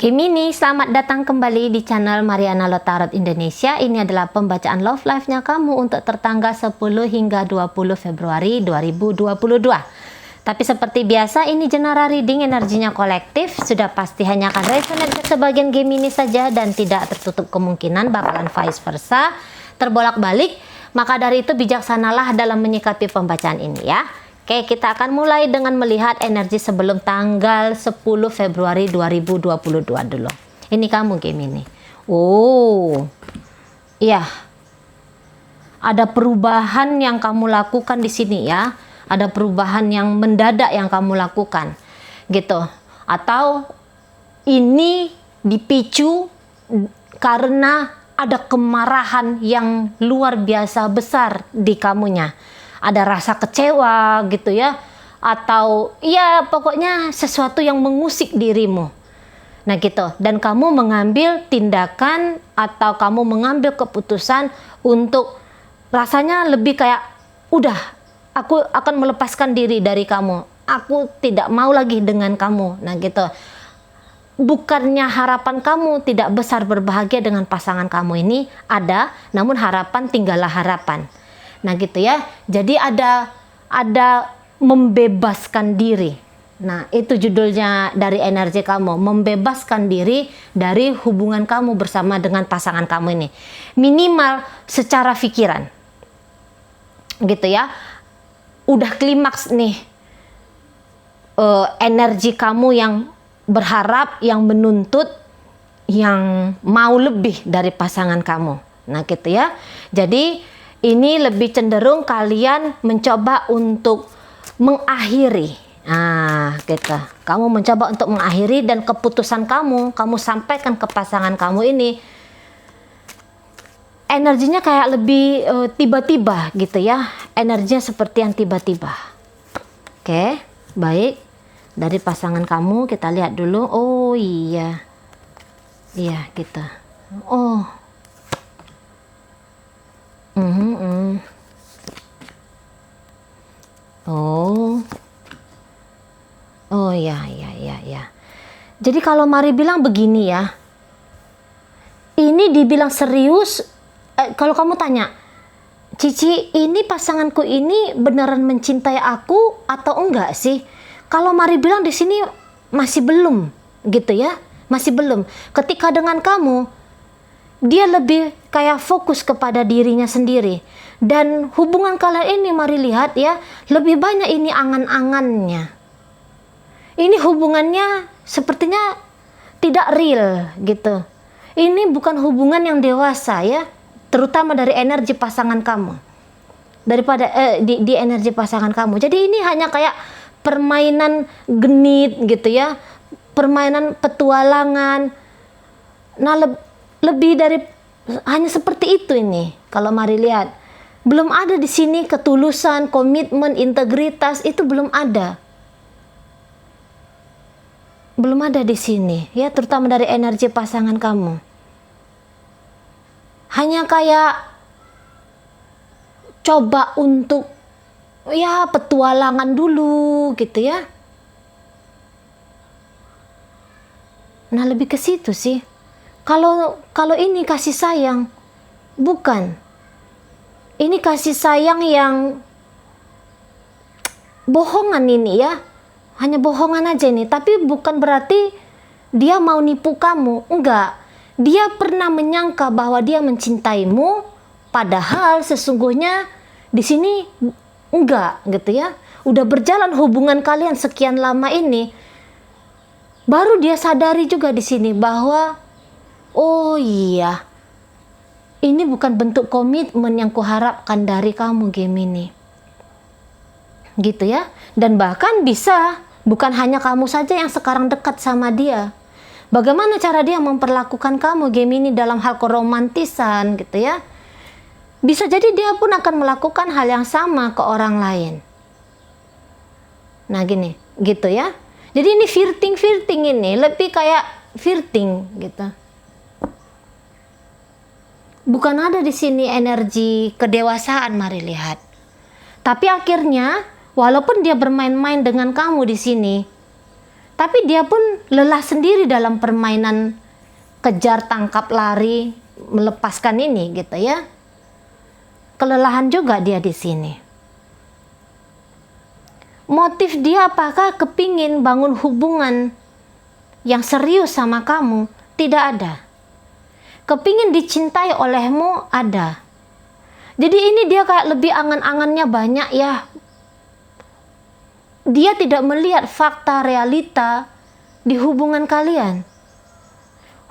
Gemini, selamat datang kembali di channel Mariana Lot Tarot Indonesia. Ini adalah pembacaan love life-nya kamu untuk tertanggal 10 hingga 20 Februari 2022. Tapi seperti biasa, ini general reading, energinya kolektif. Sudah pasti hanya akan resonate ke sebagian Gemini saja dan tidak tertutup kemungkinan bakalan vice versa, terbolak-balik. Maka dari itu bijaksanalah dalam menyikapi pembacaan ini ya. Oke, kita akan mulai dengan melihat energi sebelum tanggal 10 Februari 2022 dulu. Ini kamu Gemini. Oh, iya. Ada perubahan yang kamu lakukan di sini ya. Ada perubahan yang mendadak yang kamu lakukan. Gitu. Atau ini dipicu karena ada kemarahan yang luar biasa besar di kamunya. Ada rasa kecewa gitu ya, atau ya pokoknya sesuatu yang mengusik dirimu. Nah gitu, dan kamu mengambil tindakan atau kamu mengambil keputusan untuk rasanya lebih kayak udah, aku akan melepaskan diri dari kamu, aku tidak mau lagi dengan kamu. Nah gitu, bukannya harapan kamu tidak besar berbahagia dengan pasangan kamu ini ada, namun harapan tinggallah harapan. Nah gitu ya, jadi ada membebaskan diri. Nah itu judulnya dari energi kamu, membebaskan diri dari hubungan kamu bersama dengan pasangan kamu ini. Minimal secara pikiran. Gitu ya, udah klimaks nih energi kamu yang berharap, yang menuntut, yang mau lebih dari pasangan kamu. Nah gitu ya, jadi ini lebih cenderung kalian mencoba untuk mengakhiri. Nah, gitu. Kamu mencoba untuk mengakhiri dan keputusan kamu sampaikan ke pasangan kamu ini. Energinya kayak lebih tiba-tiba gitu ya. Energinya seperti yang tiba-tiba. Oke, baik. Dari pasangan kamu kita lihat dulu. Oh iya. Iya, gitu. Oh. Oh ya. Jadi kalau Mari bilang begini ya, ini dibilang serius. Kalau kamu tanya, Cici, ini pasanganku ini beneran mencintai aku atau enggak sih? Kalau Mari bilang di sini masih belum, gitu ya, masih belum. Ketika dengan kamu, dia lebih kayak fokus kepada dirinya sendiri. Dan hubungan kalian ini Mari lihat ya, lebih banyak ini angan-angannya. Ini hubungannya sepertinya tidak real gitu. Ini bukan hubungan yang dewasa ya, terutama dari energi pasangan kamu. Daripada di energi pasangan kamu. Jadi ini hanya kayak permainan genit gitu ya. Permainan petualangan. Nah, lebih dari hanya seperti itu ini. Kalau Mari lihat, belum ada di sini ketulusan, komitmen, integritas, itu belum ada. Belum ada di sini, ya, terutama dari energi pasangan kamu. Hanya kayak coba untuk ya petualangan dulu gitu ya. Nah, lebih ke situ sih. Kalau ini kasih sayang, bukan. Ini kasih sayang yang bohongan ini ya. Hanya bohongan aja nih, tapi bukan berarti dia mau nipu kamu. Enggak. Dia pernah menyangka bahwa dia mencintaimu, padahal sesungguhnya di sini enggak gitu ya. Udah berjalan hubungan kalian sekian lama ini, baru dia sadari juga di sini bahwa oh iya, ini bukan bentuk komitmen yang kuharapkan dari kamu Gemini. Gitu ya. Dan bahkan bisa bukan hanya kamu saja yang sekarang dekat sama dia. Bagaimana cara dia memperlakukan kamu Gemini dalam hal keromantisan gitu ya. Bisa jadi dia pun akan melakukan hal yang sama ke orang lain. Nah gini, gitu ya. Jadi ini flirting ini, lebih kayak flirting gitu. Bukan ada di sini energi kedewasaan Mari lihat. Tapi akhirnya walaupun dia bermain-main dengan kamu di sini, Tapi dia pun lelah sendiri dalam permainan kejar, tangkap, lari, melepaskan ini gitu ya. Kelelahan juga dia di sini. Motif dia apakah kepingin bangun hubungan yang serius sama kamu? Tidak ada. Kepingin dicintai olehmu? Ada. Jadi ini dia kayak lebih angan-angannya banyak ya. Dia tidak melihat fakta realita di hubungan kalian.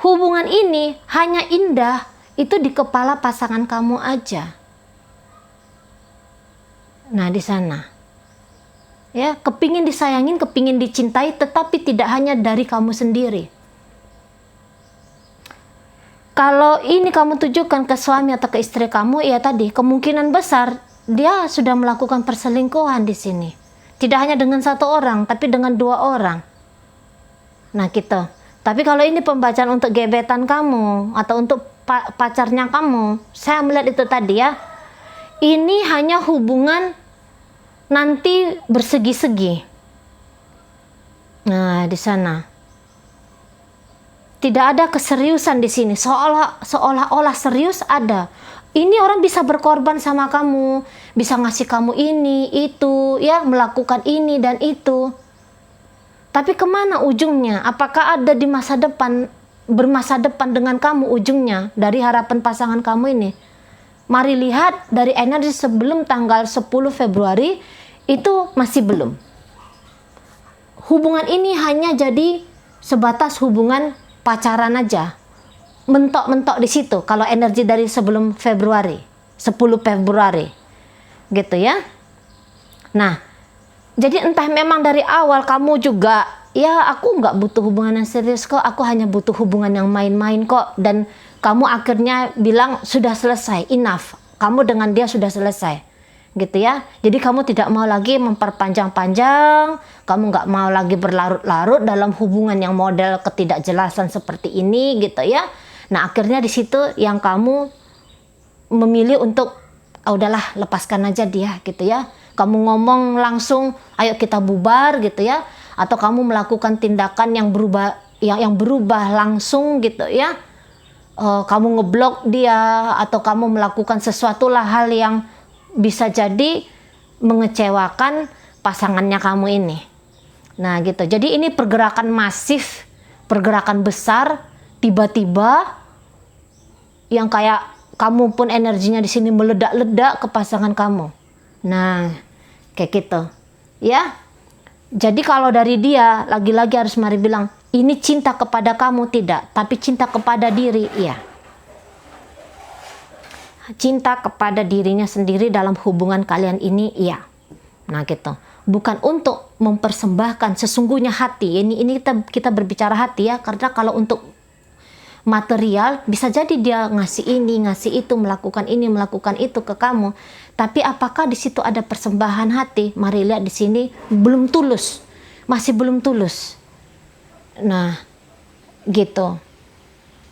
Hubungan ini hanya indah itu di kepala pasangan kamu aja. Nah, di sana. Ya, kepingin disayangin, kepingin dicintai, tetapi tidak hanya dari kamu sendiri. Kalau ini kamu tujukan ke suami atau ke istri kamu, ya tadi kemungkinan besar dia sudah melakukan perselingkuhan di sini. Tidak hanya dengan satu orang, tapi dengan dua orang. Nah gitu. Tapi kalau ini pembacaan untuk gebetan kamu atau untuk pacarnya kamu, saya melihat itu tadi ya. Ini hanya hubungan nanti bersegi-segi. Nah di sana. Tidak ada keseriusan di sini. Seolah-olah serius ada. Ini orang bisa berkorban sama kamu, bisa ngasih kamu ini, itu, ya melakukan ini dan itu. Tapi kemana ujungnya? Apakah ada di masa depan, bermasa depan dengan kamu ujungnya dari harapan pasangan kamu ini? Mari lihat dari energi sebelum tanggal 10 Februari itu masih belum. Hubungan ini hanya jadi sebatas hubungan pacaran aja. Mentok-mentok di situ kalau energi dari sebelum Februari, 10 Februari. Gitu ya. Nah, jadi entah memang dari awal kamu juga, ya aku nggak butuh hubungan yang serius kok, aku hanya butuh hubungan yang main-main kok. Dan kamu akhirnya bilang sudah selesai, enough. Kamu dengan dia sudah selesai. Gitu ya. Jadi kamu tidak mau lagi memperpanjang-panjang, kamu nggak mau lagi berlarut-larut dalam hubungan yang model ketidakjelasan seperti ini gitu ya. Nah akhirnya di situ yang kamu memilih untuk udahlah lepaskan aja dia gitu ya. Kamu ngomong langsung ayo kita bubar gitu ya, atau kamu melakukan tindakan yang berubah langsung gitu ya. Kamu ngeblok dia atau kamu melakukan sesuatu hal yang bisa jadi mengecewakan pasangannya kamu ini. Nah gitu. Jadi ini pergerakan masif, pergerakan besar, tiba-tiba yang kayak kamu pun energinya di sini meledak-ledak ke pasangan kamu. Nah, kayak gitu. Ya. Jadi kalau dari dia lagi-lagi harus mari bilang, ini cinta kepada kamu tidak, tapi cinta kepada diri, iya. Cinta kepada dirinya sendiri dalam hubungan kalian ini, iya. Nah gitu. Bukan untuk mempersembahkan sesungguhnya hati. Ini kita berbicara hati ya, karena kalau untuk material bisa jadi dia ngasih ini, ngasih itu, melakukan ini, melakukan itu ke kamu. Tapi apakah di situ ada persembahan hati? Mari lihat di sini belum tulus, masih belum tulus. Nah, gitu.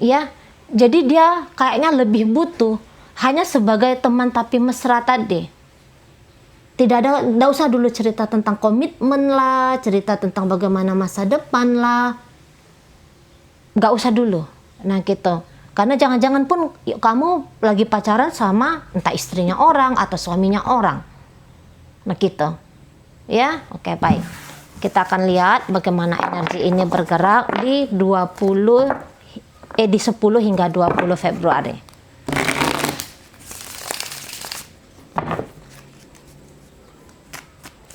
Ya, jadi dia kayaknya lebih butuh hanya sebagai teman tapi mesra tadi. Tidak usah dulu cerita tentang komitmen lah, cerita tentang bagaimana masa depan lah. Nggak usah dulu. Nah gitu. Karena jangan-jangan pun kamu lagi pacaran sama entah istrinya orang atau suaminya orang. Nah gitu. Ya, oke baik. Kita akan lihat bagaimana energi ini bergerak di 10 hingga 20 Februari.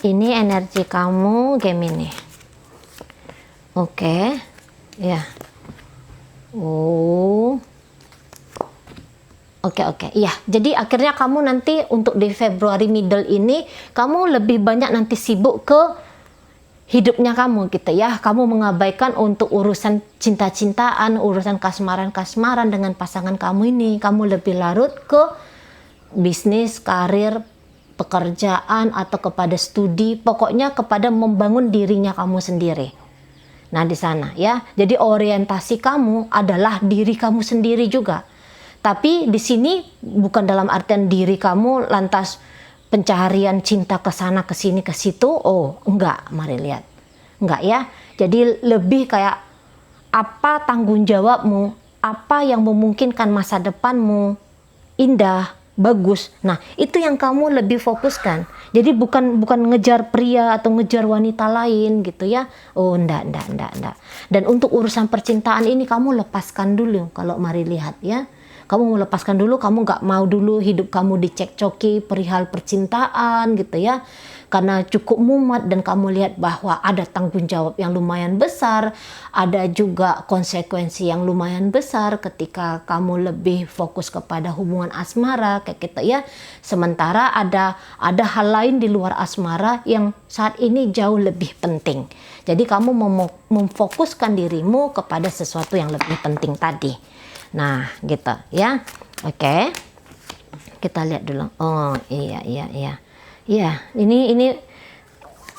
Ini energi kamu Gemini. Oke. Ya. Oke. Iya, jadi akhirnya kamu nanti untuk di Februari middle ini kamu lebih banyak nanti sibuk ke hidupnya kamu gitu ya. Kamu mengabaikan untuk urusan cinta-cintaan, urusan kasmaran-kasmaran dengan pasangan kamu ini. Kamu lebih larut ke bisnis, karir, pekerjaan atau kepada studi, pokoknya kepada membangun dirinya kamu sendiri. Nah di sana ya, jadi orientasi kamu adalah diri kamu sendiri juga. Tapi di sini bukan dalam artian diri kamu lantas pencaharian cinta ke sana ke sini ke situ. Oh enggak, mari lihat, enggak ya. Jadi lebih kayak apa tanggung jawabmu, apa yang memungkinkan masa depanmu indah, bagus. Nah, itu yang kamu lebih fokuskan. Jadi bukan ngejar pria atau ngejar wanita lain gitu ya. Oh, enggak. Dan untuk urusan percintaan ini kamu lepaskan dulu kalau mari lihat ya. Kamu mau lepaskan dulu, kamu nggak mau dulu hidup kamu dicekcoki perihal percintaan gitu ya. Karena cukup mumet dan kamu lihat bahwa ada tanggung jawab yang lumayan besar, ada juga konsekuensi yang lumayan besar ketika kamu lebih fokus kepada hubungan asmara kayak gitu ya. Sementara ada hal lain di luar asmara yang saat ini jauh lebih penting. Jadi kamu memfokuskan dirimu kepada sesuatu yang lebih penting tadi. Nah, gitu ya. Oke. Kita lihat dulu. Oh, iya. Ya, ini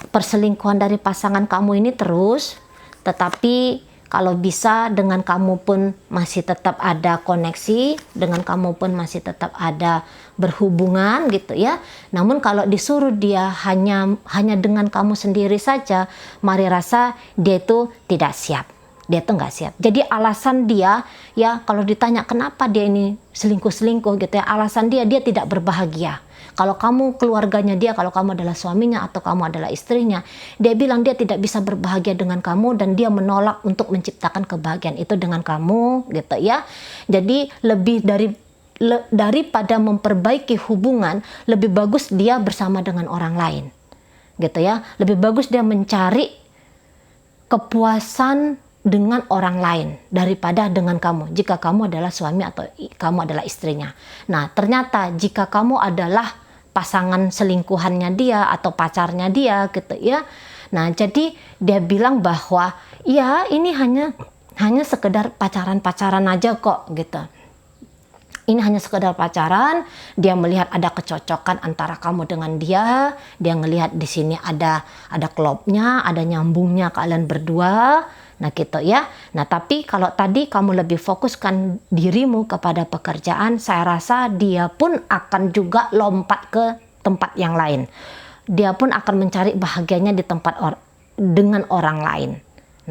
perselingkuhan dari pasangan kamu ini terus, tetapi kalau bisa dengan kamu pun masih tetap ada koneksi, dengan kamu pun masih tetap ada berhubungan gitu ya. Namun kalau disuruh dia hanya dengan kamu sendiri saja, mari rasa dia itu tidak siap. Dia tuh nggak siap. Jadi alasan dia ya kalau ditanya kenapa dia ini selingkuh gitu ya, alasan dia tidak berbahagia. Kalau kamu keluarganya dia, kalau kamu adalah suaminya atau kamu adalah istrinya, dia bilang dia tidak bisa berbahagia dengan kamu dan dia menolak untuk menciptakan kebahagiaan itu dengan kamu gitu ya. Jadi lebih daripada memperbaiki hubungan, lebih bagus dia bersama dengan orang lain. Gitu ya. Lebih bagus dia mencari kepuasan dengan orang lain daripada dengan kamu, jika kamu adalah suami atau kamu adalah istrinya. Nah, ternyata jika kamu adalah pasangan selingkuhannya dia atau pacarnya dia gitu ya. Nah, jadi dia bilang bahwa ya ini hanya sekedar pacaran aja kok gitu. Ini hanya sekedar pacaran, dia melihat ada kecocokan antara kamu dengan dia ngelihat di sini ada klopnya, ada nyambungnya kalian berdua. Nah gitu ya. Nah tapi kalau tadi kamu lebih fokuskan dirimu kepada pekerjaan, saya rasa dia pun akan juga lompat ke tempat yang lain. Dia pun akan mencari bahagianya di tempat dengan orang lain.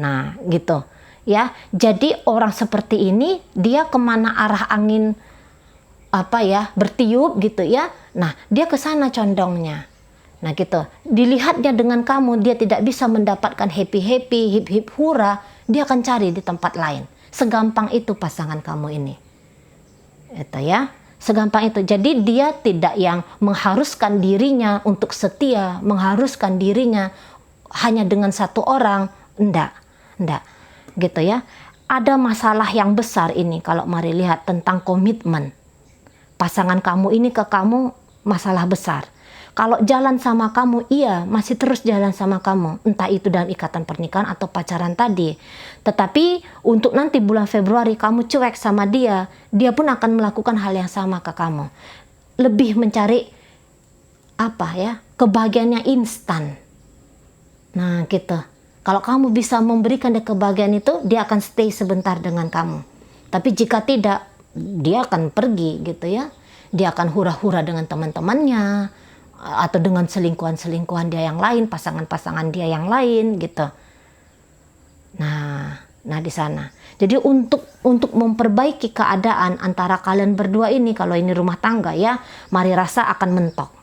Nah gitu ya. Jadi orang seperti ini dia kemana arah angin bertiup gitu ya. Nah, dia ke sana condongnya. Nah, gitu. Dilihatnya dengan kamu, dia tidak bisa mendapatkan happy-happy, hip-hip hura, dia akan cari di tempat lain. Segampang itu pasangan kamu ini. Itu ya. Segampang itu. Jadi dia tidak yang mengharuskan dirinya untuk setia, mengharuskan dirinya hanya dengan satu orang. Enggak. Gitu ya. Ada masalah yang besar ini kalau mari lihat tentang komitmen. Pasangan kamu ini ke kamu masalah besar. Kalau jalan sama kamu, iya masih terus jalan sama kamu. Entah itu dalam ikatan pernikahan atau pacaran tadi. Tetapi untuk nanti bulan Februari kamu cuek sama dia, dia pun akan melakukan hal yang sama ke kamu. Lebih mencari kebahagiaannya instan. Nah gitu. Kalau kamu bisa memberikan dia kebahagiaan itu, dia akan stay sebentar dengan kamu. Tapi jika tidak, dia akan pergi gitu ya. Dia akan hura-hura dengan teman-temannya atau dengan selingkuhan dia yang lain, pasangan dia yang lain gitu. Nah di sana. Jadi untuk memperbaiki keadaan antara kalian berdua ini, kalau ini rumah tangga ya, mari rasa akan mentok.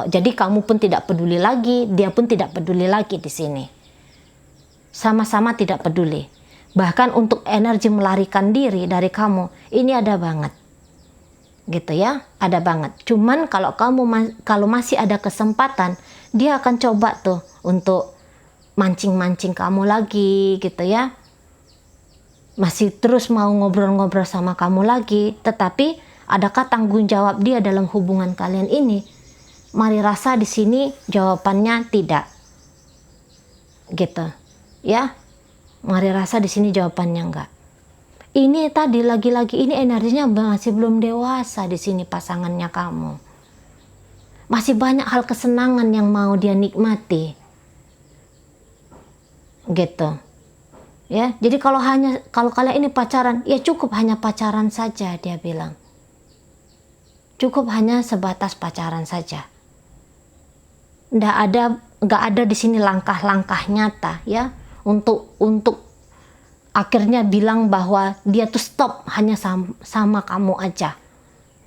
Jadi kamu pun tidak peduli lagi, dia pun tidak peduli lagi di sini. Sama-sama tidak peduli. Bahkan untuk energi melarikan diri dari kamu, ini ada banget. Gitu ya, ada banget. Cuman kalau masih ada kesempatan, dia akan coba tuh untuk mancing-mancing kamu lagi gitu ya. Masih terus mau ngobrol-ngobrol sama kamu lagi, tetapi adakah tanggung jawab dia dalam hubungan kalian ini? Mari rasa di sini jawabannya tidak. Gitu. Ya. Mari rasa di sini jawabannya enggak. Ini tadi lagi-lagi ini energinya masih belum dewasa di sini pasangannya kamu. Masih banyak hal kesenangan yang mau dia nikmati. Gitu. Ya, jadi kalau kalian ini pacaran, ya cukup hanya pacaran saja dia bilang. Cukup hanya sebatas pacaran saja. Nggak ada nggak ada di sini langkah-langkah nyata ya untuk akhirnya bilang bahwa dia tuh stop hanya sama kamu aja.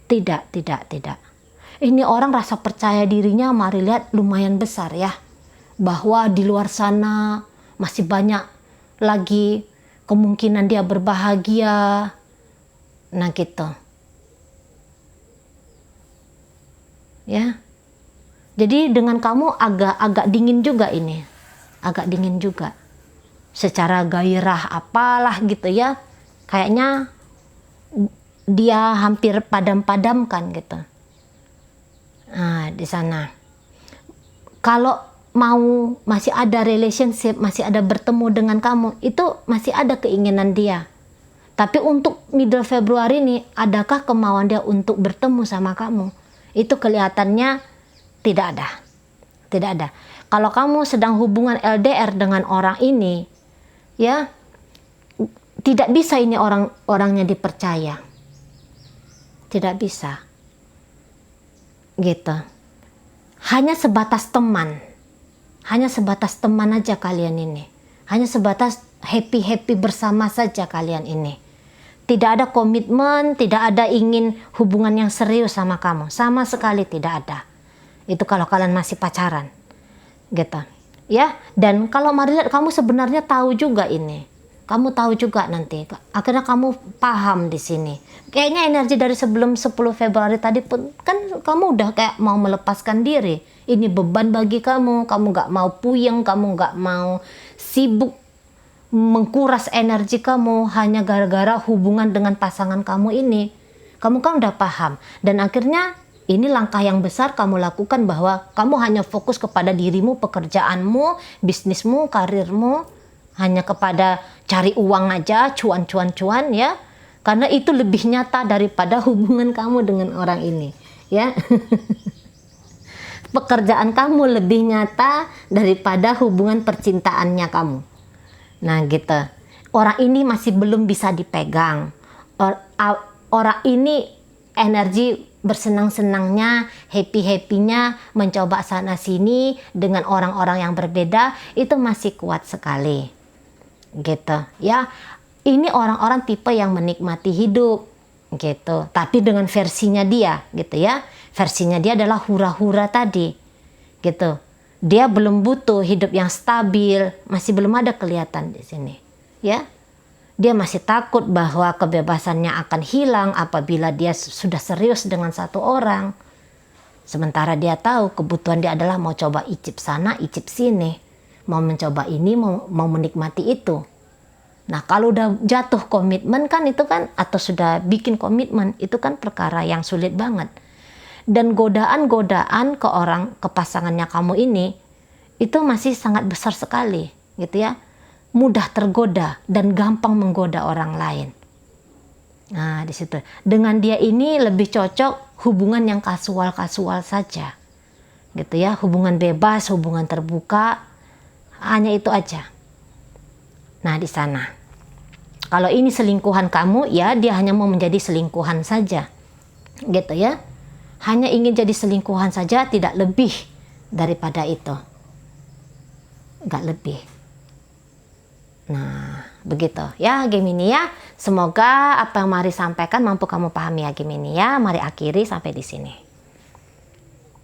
Tidak. Ini orang rasa percaya dirinya, mari lihat, lumayan besar ya. Bahwa di luar sana masih banyak lagi kemungkinan dia berbahagia. Nah gitu. Ya. Jadi dengan kamu agak dingin juga ini. Agak dingin juga. Secara gairah apalah gitu ya. Kayaknya dia hampir padam-padamkan gitu. Nah, di sana. Kalau mau masih ada relationship, masih ada bertemu dengan kamu, itu masih ada keinginan dia. Tapi untuk middle Februari nih, adakah kemauan dia untuk bertemu sama kamu? Itu kelihatannya tidak ada. Kalau kamu sedang hubungan LDR dengan orang ini, ya, tidak bisa ini orangnya dipercaya. Tidak bisa. Gitu. Hanya sebatas teman. Hanya sebatas teman aja kalian ini. Hanya sebatas happy bersama saja kalian ini. Tidak ada komitmen, tidak ada ingin hubungan yang serius sama kamu. Sama sekali tidak ada. Itu kalau kalian masih pacaran. Gitu. Ya, dan kalau mari lihat, kamu sebenarnya tahu juga ini. Kamu tahu juga nanti. Akhirnya kamu paham di sini. Kayaknya energi dari sebelum 10 Februari tadi pun kan kamu udah kayak mau melepaskan diri. Ini beban bagi kamu. Kamu gak mau puyeng, kamu gak mau sibuk mengkuras energi kamu hanya gara-gara hubungan dengan pasangan kamu ini. Kamu kan udah paham. Dan akhirnya ini langkah yang besar kamu lakukan bahwa kamu hanya fokus kepada dirimu, pekerjaanmu, bisnismu, karirmu. Hanya kepada cari uang aja, cuan ya. Karena itu lebih nyata daripada hubungan kamu dengan orang ini. Ya. Pekerjaan kamu lebih nyata daripada hubungan percintaannya kamu. Nah gitu. Orang ini masih belum bisa dipegang. Orang ini energi bersenang-senangnya, happy-nya mencoba sana sini dengan orang-orang yang berbeda itu masih kuat sekali. Gitu ya. Ini orang-orang tipe yang menikmati hidup gitu, tapi dengan versinya dia gitu ya. Versinya dia adalah hura-hura tadi. Gitu. Dia belum butuh hidup yang stabil, masih belum ada kelihatan di sini. Ya. Dia masih takut bahwa kebebasannya akan hilang apabila dia sudah serius dengan satu orang. Sementara dia tahu kebutuhan dia adalah mau coba icip sana, icip sini. Mau mencoba ini, mau menikmati itu. Nah kalau udah jatuh komitmen kan itu kan, atau sudah bikin komitmen, itu kan perkara yang sulit banget. Dan godaan-godaan ke pasangannya kamu ini, itu masih sangat besar sekali gitu ya. Mudah tergoda dan gampang menggoda orang lain. Nah, di situ. Dengan dia ini lebih cocok hubungan yang kasual-kasual saja. Gitu ya, hubungan bebas, hubungan terbuka, hanya itu aja. Nah, di sana. Kalau ini selingkuhan kamu, ya dia hanya mau menjadi selingkuhan saja. Gitu ya. Hanya ingin jadi selingkuhan saja, tidak lebih daripada itu. Enggak lebih. Nah, begitu ya Gemini ya. Semoga apa yang Mari sampaikan mampu kamu pahami ya Gemini ya. Mari akhiri sampai di sini.